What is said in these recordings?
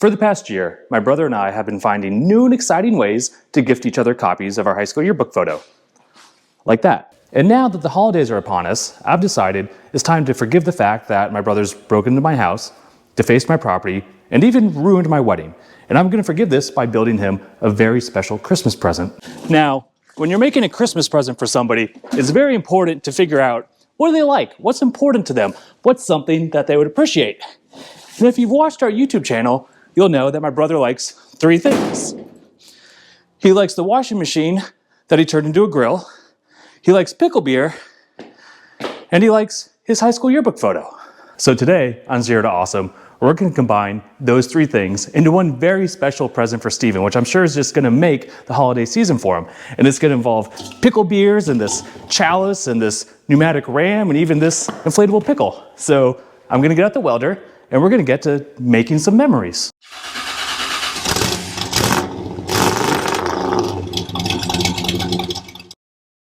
For the past year, my brother and I have been finding new and exciting ways to gift each other copies of our high school yearbook photo. Like that. And now that the holidays are upon us, I've decided it's time to forgive the fact that my brother's broken into my house, defaced my property, and even ruined my wedding. And I'm going to forgive this by building him a very special Christmas present. Now, when you're making a Christmas present for somebody, it's very important to figure out what do they like? What's important to them? What's something that they would appreciate? And if you've watched our YouTube channel, you'll know that my brother likes 3 things. He likes the washing machine that he turned into a grill, he likes pickle beer, and he likes his high school yearbook photo. So today on Zero to Awesome, we're going to combine those 3 things into one very special present for Steven, which I'm sure is just going to make the holiday season for him. And it's going to involve pickle beers and this chalice and this pneumatic ram and even this inflatable pickle. So I'm going to get out the welder and we're going to get to making some memories.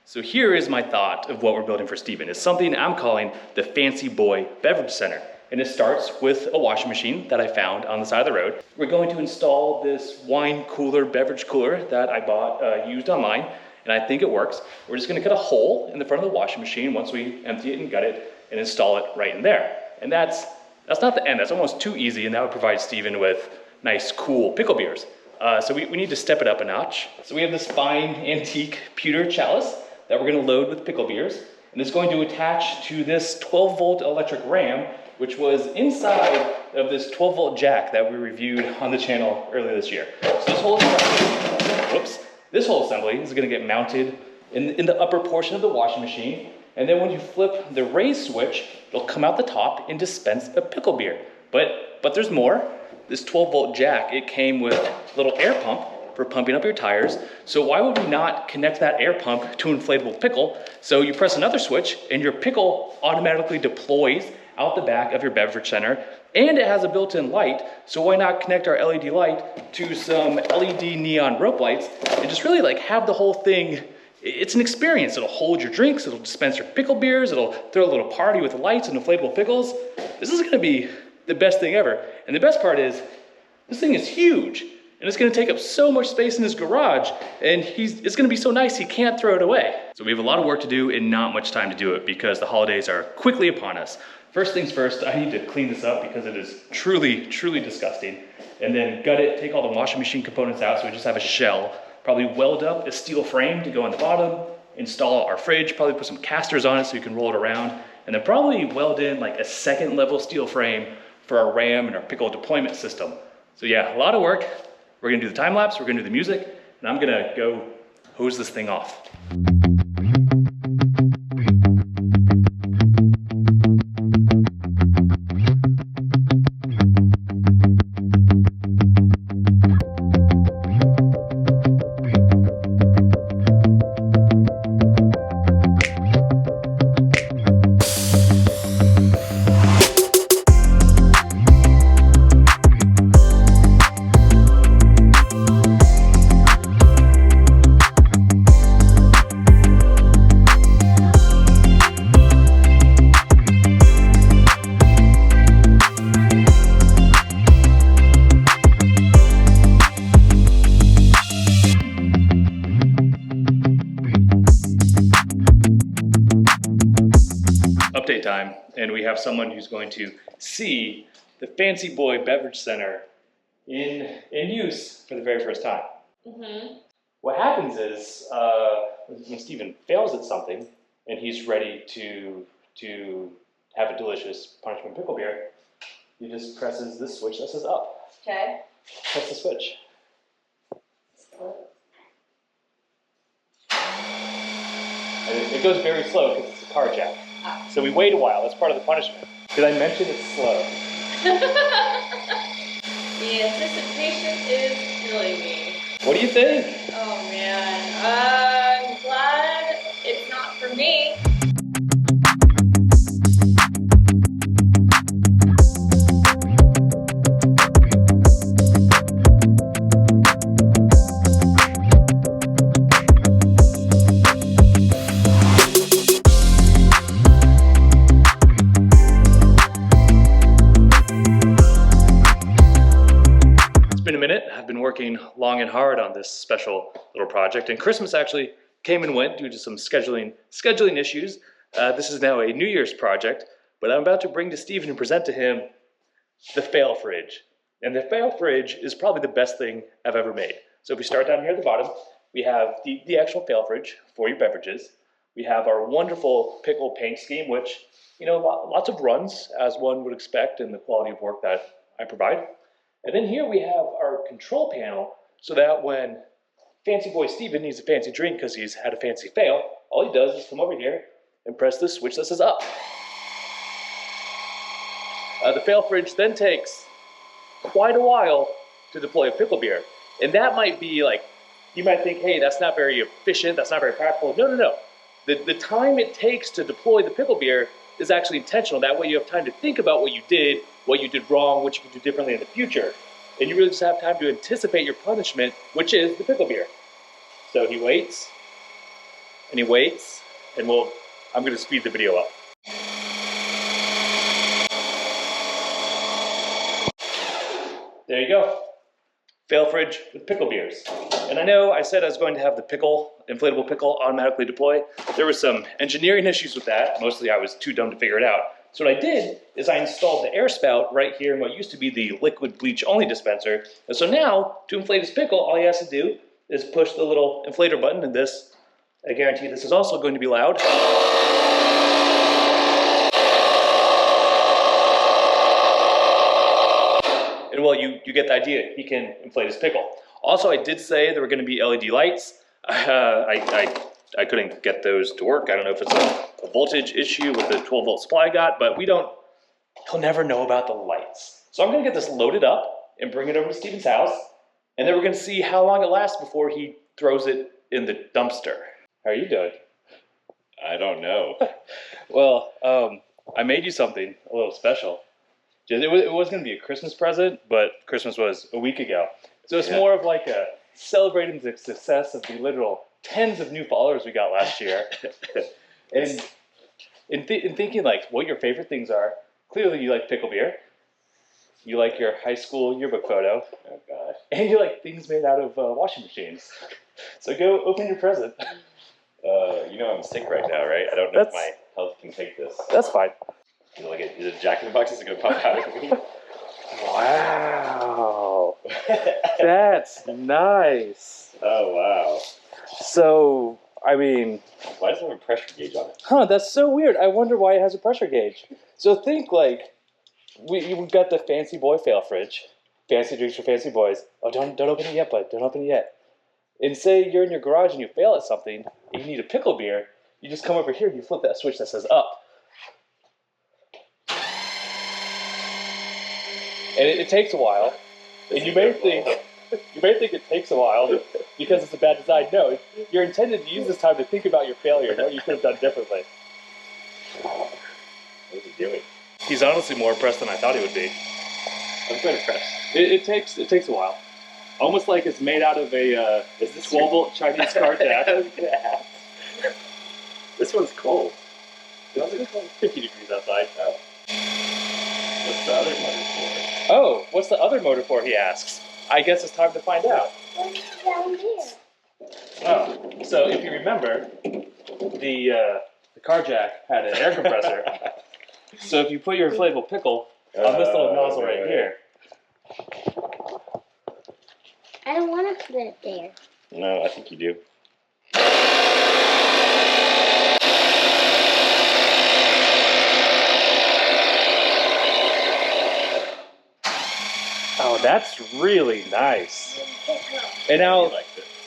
So here is my thought of what we're building for Steven. It's something I'm calling the Fancy Boy Beverage Center. And it starts with a washing machine that I found on the side of the road. We're going to install this wine cooler, beverage cooler that I bought used online, and I think it works. We're just gonna cut a hole in the front of the washing machine once we empty it and gut it and install it right in there. And that's not the end, that's almost too easy, and that would provide Steven with nice, cool pickle beers. So we need to step it up a notch. So we have this fine antique pewter chalice that we're gonna load with pickle beers, and it's going to attach to this 12-volt electric ram, which was inside of this 12-volt jack that we reviewed on the channel earlier this year. So this whole assembly is gonna get mounted in the upper portion of the washing machine, and then when you flip the raise switch, it'll come out the top and dispense a pickle beer. But there's more. This 12-volt jack, it came with a little air pump for pumping up your tires. So why would we not connect that air pump to an inflatable pickle? So you press another switch and your pickle automatically deploys out the back of your beverage center, and it has a built-in light. So why not connect our LED light to some LED neon rope lights and just really like have the whole thing. It's an experience. It'll hold your drinks, it'll dispense your pickle beers, it'll throw a little party with lights and inflatable pickles. This is gonna be the best thing ever. And the best part is, this thing is huge. And it's gonna take up so much space in his garage, and it's gonna be so nice he can't throw it away. So we have a lot of work to do and not much time to do it because the holidays are quickly upon us. First things first, I need to clean this up because it is truly, truly disgusting. And then gut it, take all the washing machine components out so we just have a shell. Probably weld up a steel frame to go on the bottom, install our fridge, probably put some casters on it so you can roll it around, and then probably weld in like a 2nd level steel frame for our RAM and our pickle deployment system. So yeah, a lot of work. We're gonna do the time lapse, we're gonna do the music, and I'm gonna go hose this thing off. Update time, and we have someone who's going to see the Fancy Boy Beverage Center in use for the very first time. What happens is when Steven fails at something and he's ready to have a delicious punishment pickle beer, he just presses this switch that says up. Okay. Press the switch. And it goes very slow because it's a car jack. So we wait a while, that's part of the punishment. Did I mention it's slow? The anticipation is killing me. What do you think? Oh man, I'm glad it's not for me. It's been a minute. I've been working long and hard on this special little project, and Christmas actually came and went due to some scheduling issues. This is now a New Year's project, but I'm about to bring to Steven and present to him the fail fridge. And the fail fridge is probably the best thing I've ever made. So if we start down here at the bottom, we have the actual fail fridge for your beverages. We have our wonderful pickle paint scheme, which, you know, lots of runs, as one would expect in the quality of work that I provide. And then here we have our control panel, so that when fancy boy Steven needs a fancy drink because he's had a fancy fail, all he does is come over here and press this switch that says up. The fail fridge then takes quite a while to deploy a pickle beer. And that might be like, you might think, hey, that's not very efficient, that's not very practical. No. The time it takes to deploy the pickle beer is actually intentional. That way you have time to think about what you did wrong, what you can do differently in the future. And you really just have time to anticipate your punishment, which is the pickle beer. So he waits, and he waits, and I'm gonna speed the video up. There you go. Fail fridge with pickle beers. And I know I said I was going to have the inflatable pickle automatically deploy. There were some engineering issues with that. Mostly I was too dumb to figure it out. So what I did is I installed the air spout right here in what used to be the liquid bleach only dispenser. And so now, to inflate his pickle, all he has to do is push the little inflator button, and this, I guarantee this is also going to be loud. And well, you get the idea. He can inflate his pickle. Also, I did say there were going to be LED lights. I couldn't get those to work. I don't know if it's a voltage issue with the 12-volt supply I got, but he'll never know about the lights. So I'm going to get this loaded up and bring it over to Steven's house, and then we're going to see how long it lasts before he throws it in the dumpster. How are you doing? I don't know. Well, I made you something a little special. It was going to be a Christmas present, but Christmas was a week ago. So it's more of like a celebrating the success of the literal tens of new followers we got last year. And in thinking like what your favorite things are, clearly you like pickle beer. You like your high school yearbook photo. Oh gosh. And you like things made out of washing machines. So go open your present. You know I'm sick right now, right? I don't know if my health can take this. That's fine. You know, like is a Jack in the Box is gonna pop out of me? Wow. That's nice. Oh wow. So, I mean... Why does it have a pressure gauge on it? Huh, that's so weird. I wonder why it has a pressure gauge. So think like, we've got the fancy boy fail fridge. Fancy drinks for fancy boys. Oh, don't open it yet, bud. Don't open it yet. And say you're in your garage and you fail at something, and you need a pickle beer, you just come over here and you flip that switch that says up. And it takes a while. And you may think it takes a while because it's a bad design. No, you're intended to use this time to think about your failure and what you could have done differently. What is he doing? He's honestly more impressed than I thought he would be. I'm quite impressed. It takes a while. Almost like it's made out of a 12-volt Chinese car jack. I was gonna ask. This one's cold. It's 50 degrees outside. Oh. What's the other motor for? Oh, what's the other motor for, he asks. I guess it's time to find out. What's down there? Oh, so if you remember, the car jack had an air compressor. So if you put your inflatable pickle on this little nozzle right here. I don't want to put it there. No, I think you do. Oh, that's really nice. And now,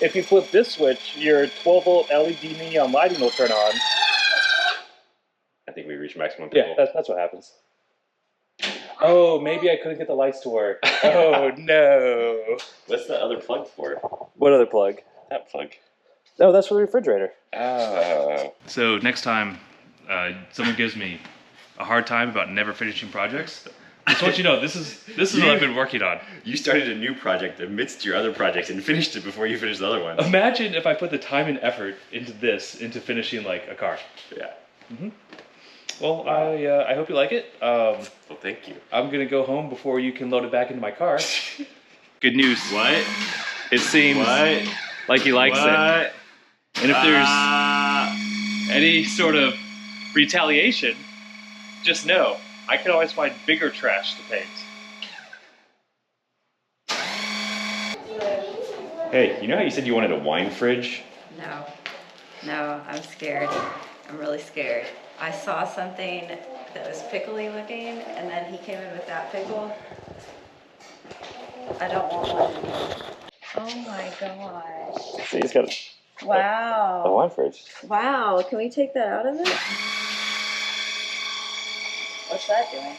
if you flip this switch, your 12-volt LED neon lighting will turn on. I think we reached maximum pickle. Yeah, that's what happens. Oh, maybe I couldn't get the lights to work. Oh, no. What's the other plug for? What other plug? That plug. No, that's for the refrigerator. Oh. So next time someone gives me a hard time about never finishing projects, I just want you to know, this is what I've been working on. You started a new project amidst your other projects and finished it before you finished the other ones. Imagine if I put the time and effort into finishing like a car. Yeah. Mm-hmm. Well, I hope you like it. Well, thank you. I'm gonna go home before you can load it back into my car. Good news. What? It seems What? like he likes What? it. And if there's any sort of retaliation, just know I can always find bigger trash to paint. Hey, you know how you said you wanted a wine fridge? No, I'm scared. I'm really scared. I saw something that was pickly looking, and then he came in with that pickle. I don't want one. Oh my gosh. See, it's got a Wow. wine fridge. Wow, can we take that out of it? What's that doing?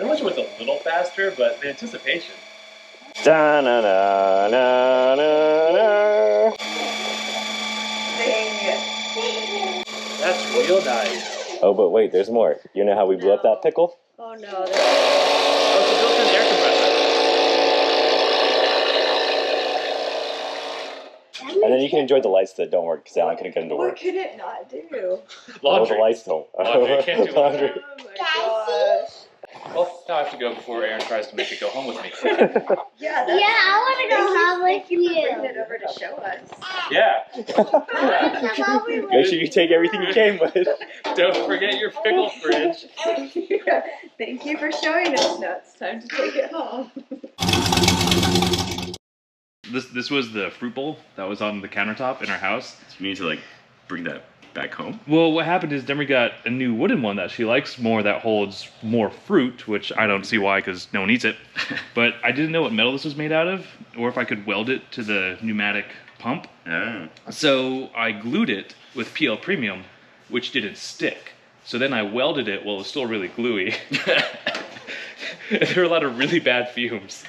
I wish it was a little faster, but the anticipation. Da na na na na na. That's real nice. Oh, but wait, there's more. You know how we blew up that pickle? Oh no. Oh, it's a built-in air compressor. And then you can enjoy the lights that don't work because Alan couldn't get into What work. could it not do? Oh, the lights don't. Laundry, can't do laundry. Oh my gosh. Well, now I have to go before Aaron tries to make it go home with me. Yeah, that's, I want to go home with bring it over to show us. Yeah. Make sure you take everything you came with. Don't forget your pickle fridge. Thank you for showing us. Now it's time to take it home. This was the fruit bowl that was on the countertop in our house. You need to like bring that back home. Well, what happened is Demery got a new wooden one that she likes more that holds more fruit, which I don't see why because no one eats it. But I didn't know what metal this was made out of or if I could weld it to the pneumatic pump. Oh. So I glued it with PL Premium, which didn't stick. So then I welded it while it was still really gluey. There were a lot of really bad fumes.